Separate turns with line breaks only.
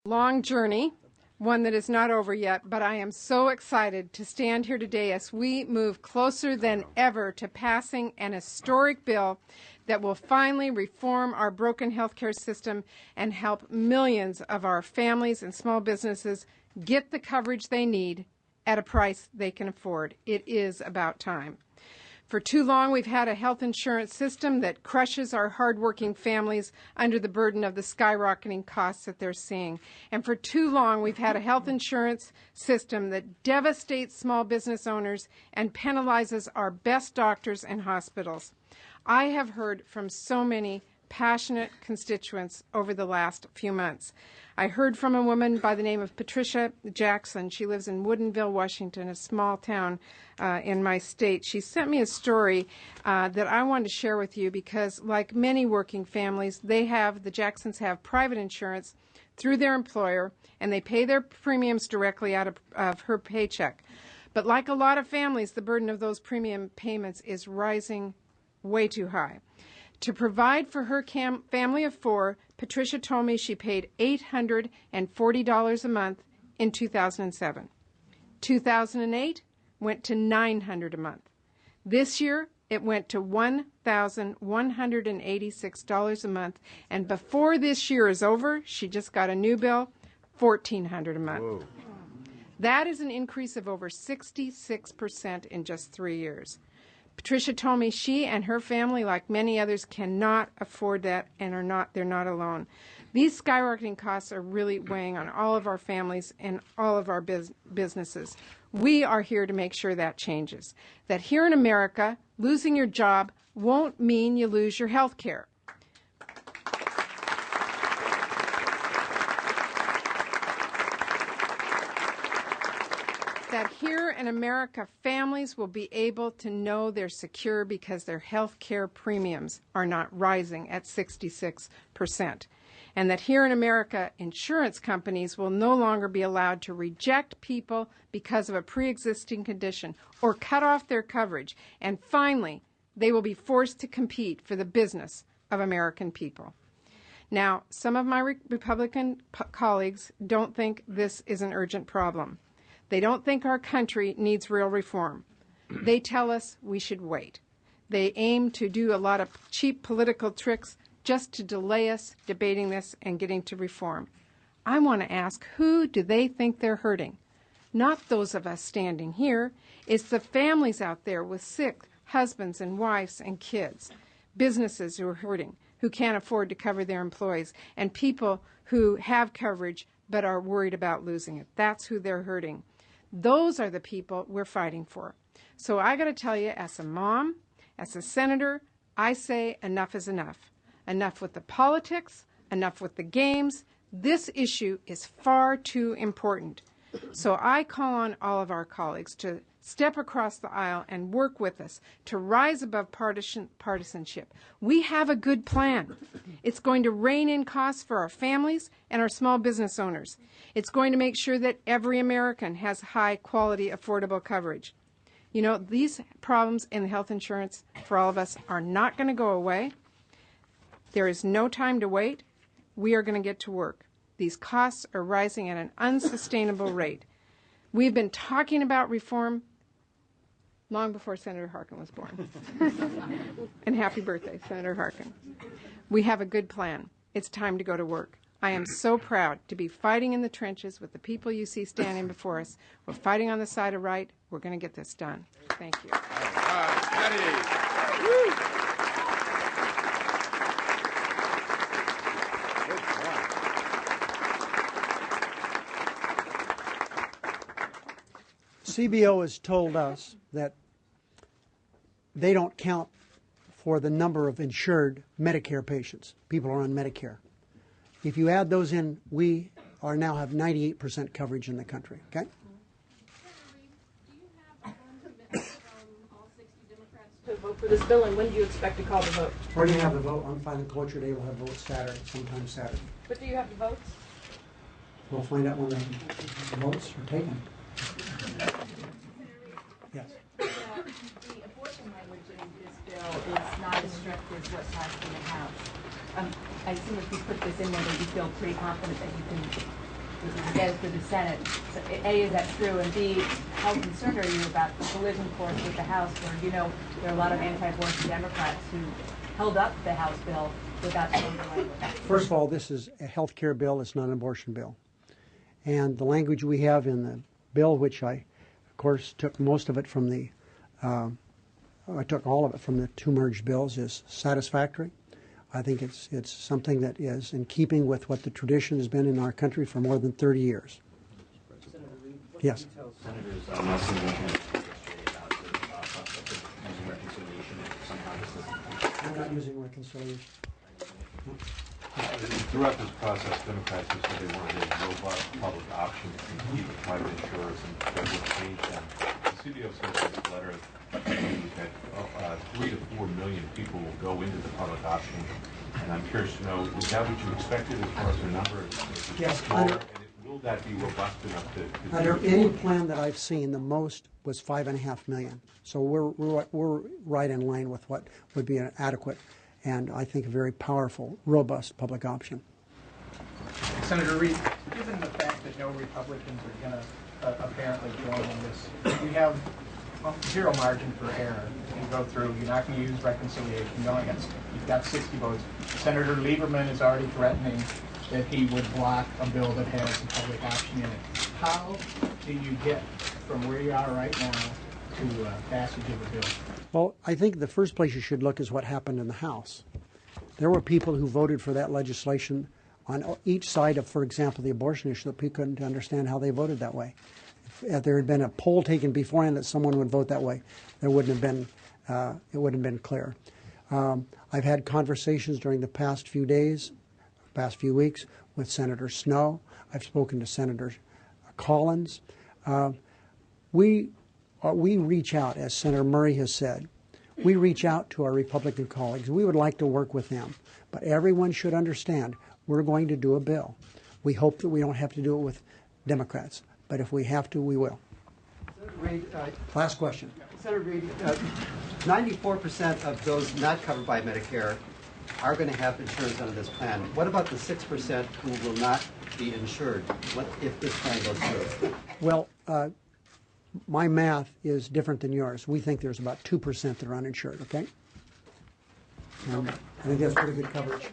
Long journey, one that is not over yet, but I am so excited to stand here today as we move closer than ever to passing an historic bill that will finally reform our broken healthcare system and help millions of our families and small businesses get the coverage they need at a price they can afford. It is about time. For too long, we've had a health insurance system that crushes our hardworking families under the burden of the skyrocketing costs that they're seeing. And for too long, we've had a health insurance system that devastates small business owners and penalizes our best doctors and hospitals. I have heard from so many passionate constituents over the last few months. I heard from a woman by the name of Patricia Jackson. She lives in Woodinville, Washington, a small town in my state. She sent me a story that I wanted to share with you because, like many working families, the Jacksons have private insurance through their employer, and they pay their premiums directly out of her paycheck. But like a lot of families, the burden of those premium payments is rising way too high. To provide for her family of four, Patricia told me she paid $840 a month in 2007. 2008 went to $900 a month. This year, it went to $1,186 a month. And before this year is over, she just got a new bill, $1,400 a month. Whoa. That is an increase of over 66% in just 3 years. Patricia told me she and her family, like many others, cannot afford that and they're not alone. These skyrocketing costs are really weighing on all of our families and all of our businesses. We are here to make sure that changes. That here in America, losing your job won't mean you lose your health care. That here in America, families will be able to know they're secure because their health care premiums are not rising at 66%. And that here in America, insurance companies will no longer be allowed to reject people because of a pre-existing condition or cut off their coverage. And finally, they will be forced to compete for the business of American people. Now, some of my Republican colleagues don't think this is an urgent problem. They don't think our country needs real reform. They tell us we should wait. They aim to do a lot of cheap political tricks just to delay us debating this and getting to reform. I want to ask, who do they think they're hurting? Not those of us standing here. It's the families out there with sick husbands and wives and kids, businesses who are hurting, who can't afford to cover their employees, and people who have coverage but are worried about losing it. That's who they're hurting. Those are the people we're fighting for. So I got to tell you, as a mom, as a senator, I say enough is enough. Enough with the politics, enough with the games. This issue is far too important. So I call on all of our colleagues to step across the aisle and work with us to rise above partisanship. We have a good plan. It's going to rein in costs for our families and our small business owners. It's going to make sure that every American has high-quality, affordable coverage. You know, these problems in the health insurance for all of us are not going to go away. There is no time to wait. We are going to get to work. These costs are rising at an unsustainable rate. We've been talking about reform long before Senator Harkin was born. And happy birthday, Senator Harkin. We have a good plan. It's time to go to work. I am so proud to be fighting in the trenches with the people you see standing before us. We're fighting on the side of right. We're going to get this done. Thank you.
CBO has told us that they don't count for the number of insured Medicare patients. People are on Medicare. If you add those in, we are now have 98% coverage in the country. Okay?
Reid, do you have a firm commitment from all 60 Democrats to vote for this bill, and when do you expect to call the vote?
We're going to have the vote on filing cloture day. We'll have votes Saturday, sometime Saturday.
But do you have the votes?
We'll find out when the votes are taken. Yes.
The abortion language in this bill is not as strict as what passed in the House. I assume if you put this in there that you feel pretty confident that you can as for the Senate. So A, is that true? And B, how concerned are you about the collision course with the House, where you know there are a lot of anti-abortion Democrats who held up the House bill without saying the language?
First of all, this is a health care bill. It's not an abortion bill. And the language we have in the bill, which I, of course, took most of it from the, I took all of it from the two merged bills, is satisfactory. I think it's something that is in keeping with what the tradition has been in our country for more than 30 years.
Senator Reid, what
Yes.
do you tell Senators Nelson about using reconciliation if somehow this doesn't?
I'm not using reconciliation.
Throughout this process, Democrats have said they wanted a robust public option to compete with private insurers and that would change them. The CBO says in this letter that 3 to 4 million people will go into the public option. And I'm curious to know, is that what you expected as far as the number?
Yes.
Smaller, and will that be robust enough to
Under
do
any plan that I've seen, the most was 5.5 million. So we're right in line with what would be an adequate and I think a very powerful, robust public option.
Senator Reid, given the fact that no Republicans are going to apparently join in this, we have zero margin for error. You go through, you're not going to use reconciliation. You've got 60 votes. Senator Lieberman is already threatening that he would block a bill that has a public option in it. How do you get from where you are right now to passage of a bill?
Well, I think the first place you should look is what happened in the House. There were people who voted for that legislation on each side of, for example, the abortion issue, that people couldn't understand how they voted that way. If there had been a poll taken beforehand that someone would vote that way, there wouldn't have been, it wouldn't have been clear. I've had conversations during the past few days, past few weeks, with Senator Snowe. I've spoken to Senator Collins. We reach out, as Senator Murray has said, we reach out to our Republican colleagues. We would like to work with them. But everyone should understand we're going to do a bill. We hope that we don't have to do it with Democrats. But if we have to, we will.
Senator Reid,
Last question.
Senator Reid, 94% of those not covered by Medicare are going to have insurance under this plan. What about the 6% who will not be insured? What if this plan goes through?
Well, my math is different than yours. We think there's about 2% that are uninsured, okay? I think that's pretty good coverage.